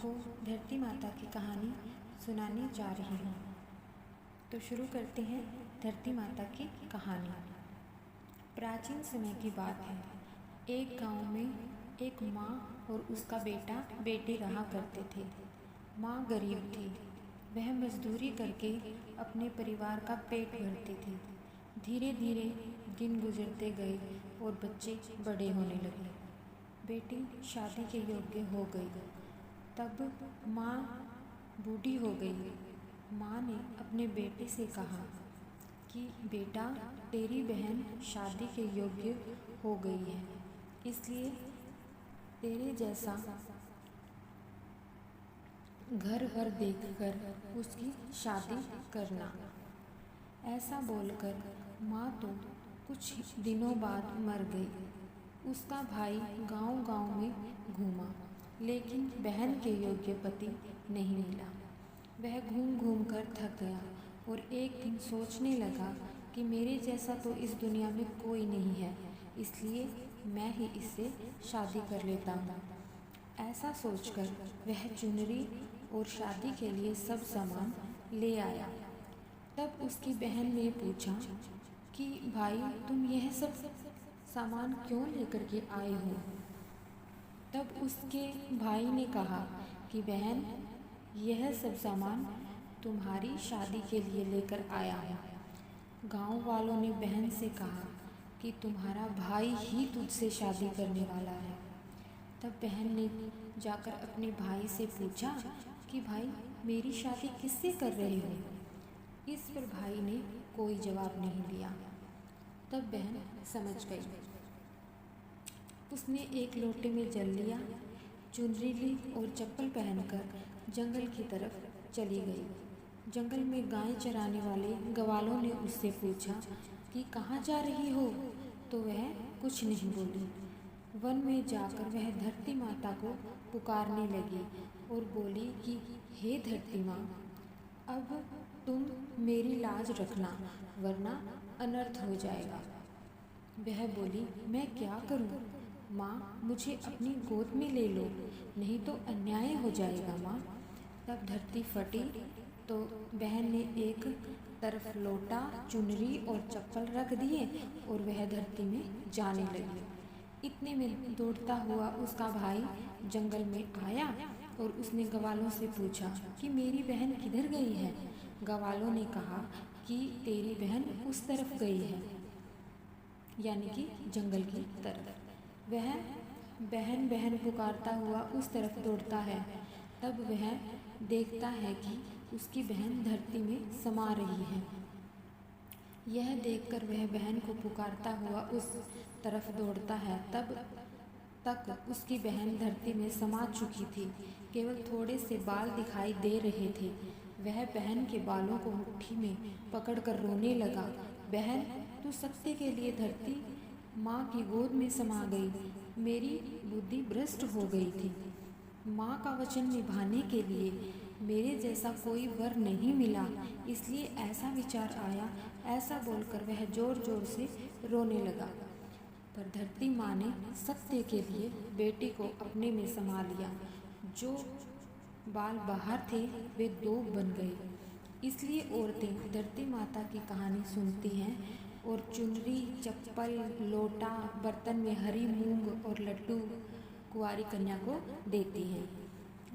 आपको धरती माता की कहानी सुनाने जा रही हूँ। तो शुरू करते हैं धरती माता की कहानी। प्राचीन समय की बात है। एक गांव में एक माँ और उसका बेटा बेटी रहा करते थे। माँ गरीब थी। वह मजदूरी करके अपने परिवार का पेट भरती थी। धीरे धीरे दिन गुजरते गए और बच्चे बड़े होने लगे। बेटी शादी के योग्य हो गई। तब माँ बूढ़ी हो गई। माँ ने अपने बेटे से कहा कि बेटा, तेरी बहन शादी के योग्य हो गई है, इसलिए तेरे जैसा घर वर देखकर उसकी शादी करना। ऐसा बोलकर माँ तो कुछ दिनों बाद मर गई। उसका भाई गांव-गांव में घूमा, लेकिन बहन के योग्य पति नहीं मिला। वह घूम घूम कर थक गया और एक दिन सोचने लगा कि मेरे जैसा तो इस दुनिया में कोई नहीं है, इसलिए मैं ही इससे शादी कर लेता हूँ। ऐसा सोचकर वह चुनरी और शादी के लिए सब सामान ले आया। तब उसकी बहन ने पूछा कि भाई, तुम यह सब सामान क्यों लेकर के आए हो? तब उसके भाई ने कहा कि बहन, यह सब सामान तुम्हारी शादी के लिए लेकर आया हूँ। गांव वालों ने बहन से कहा कि तुम्हारा भाई ही तुझसे शादी करने वाला है। तब बहन ने जाकर अपने भाई से पूछा कि भाई, मेरी शादी किससे कर रहे हो? इस पर भाई ने कोई जवाब नहीं दिया। तब बहन समझ गई। उसने एक लोटे में जल लिया, चुनरी ली और चप्पल पहनकर जंगल की तरफ चली गई। जंगल में गाय चराने वाले ग्वालों ने उससे पूछा कि कहाँ जा रही हो? तो वह कुछ नहीं बोली। वन में जाकर वह धरती माता को पुकारने लगी और बोली कि हे धरती माँ, अब तुम मेरी लाज रखना, वरना अनर्थ हो जाएगा। वह बोली, मैं क्या करूं? माँ, मुझे अपनी गोद में ले लो, नहीं तो अन्याय हो जाएगा माँ। तब धरती फटी तो बहन ने एक तरफ लोटा, चुनरी और चप्पल रख दिए और वह धरती में जाने लगी। इतने में दौड़ता हुआ उसका भाई जंगल में आया और उसने ग्वालों से पूछा कि मेरी बहन किधर गई है? ग्वालों ने कहा कि तेरी बहन उस तरफ गई है, यानी कि जंगल की तरफ। वह बहन बहन पुकारता हुआ उस तरफ दौड़ता है। तब वह देखता है कि उसकी बहन धरती में समा रही है। यह देखकर वह बहन को पुकारता हुआ उस तरफ दौड़ता है। तब तक उसकी बहन धरती में समा चुकी थी, केवल थोड़े से बाल दिखाई दे रहे थे। वह बहन के बालों को मुट्ठी में पकड़कर रोने लगा। बहन, तू सत्य के लिए धरती माँ की गोद में समा गई। मेरी बुद्धि भ्रष्ट हो गई थी। माँ का वचन निभाने के लिए मेरे जैसा कोई वर नहीं मिला, इसलिए ऐसा विचार आया। ऐसा बोलकर वह जोर जोर से रोने लगा। पर धरती माँ ने सत्य के लिए बेटी को अपने में समा लिया। जो बाल बाहर थे वे दो बन गए। इसलिए औरतें धरती माता की कहानी सुनती हैं और चुनरी, चप्पल, लोटा, बर्तन में हरी मूंग और लड्डू कुंवारी कन्या को देती हैं।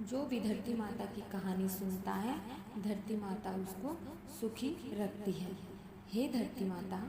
जो भी धरती माता की कहानी सुनता है, धरती माता उसको सुखी रखती है। हे धरती माता,